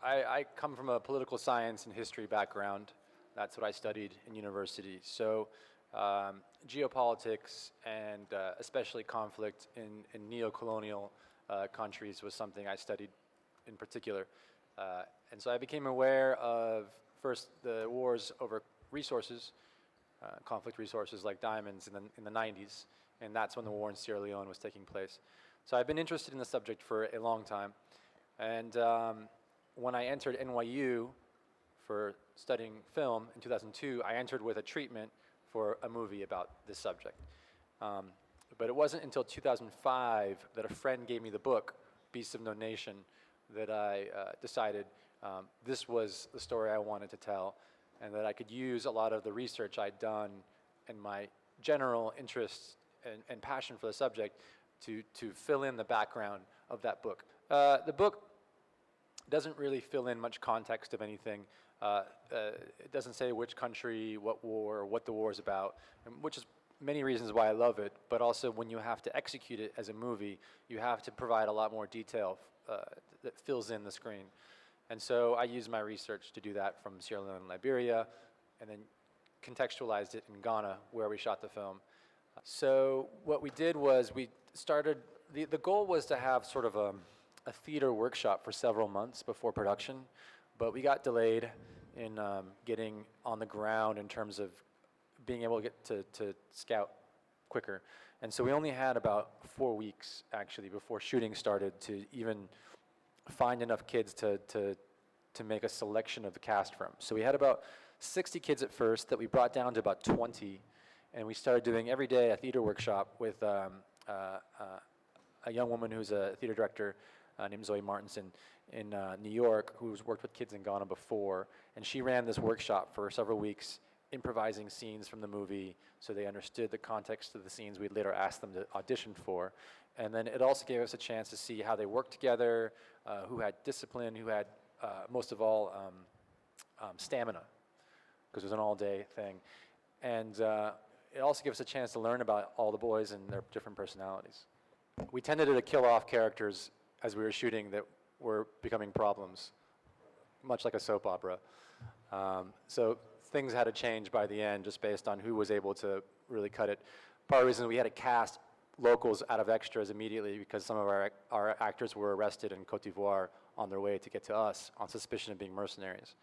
I come from a political science and history background. That's what I studied in university. So geopolitics and especially conflict in neo-colonial countries was something I studied in particular. And so I became aware of first the wars over resources, conflict resources like diamonds in the 90s, and that's when the war in Sierra Leone was taking place. So I've been interested in the subject for a long time. And when I entered NYU for studying film in 2002, I entered with a treatment for a movie about this subject. But it wasn't until 2005 that a friend gave me the book, Beasts of No Nation, that I decided this was the story I wanted to tell, and that I could use a lot of the research I'd done and my general interest and passion for the subject to fill in the background of that book. The book doesn't really fill in much context of anything. It doesn't say which country, what war, what the war is about, which is many reasons why I love it, but also when you have to execute it as a movie, you have to provide a lot more detail that fills in the screen. And so I used my research to do that from Sierra Leone and Liberia, and then contextualized it in Ghana, where we shot the film. So what we did was we started, the goal was to have sort of a theater workshop for several months before production, but we got delayed in getting on the ground in terms of being able to get to scout quicker. And so we only had about 4 weeks actually before shooting started to even find enough kids to make a selection of the cast from. So we had about 60 kids at first that we brought down to about 20, and we started doing every day a theater workshop with a young woman who's a theater director named Zoe Martinson in New York, who's worked with kids in Ghana before, and she ran this workshop for several weeks, improvising scenes from the movie so they understood the context of the scenes we'd later asked them to audition for. And then it also gave us a chance to see how they worked together, who had discipline, who had, most of all, stamina, because it was an all-day thing. And it also gave us a chance to learn about all the boys and their different personalities. We tended to kill off characters as we were shooting that were becoming problems, much like a soap opera. So things had to change by the end just based on who was able to really cut it. Part of the reason we had to cast locals out of extras immediately because some of our actors were arrested in Cote d'Ivoire on their way to get to us on suspicion of being mercenaries.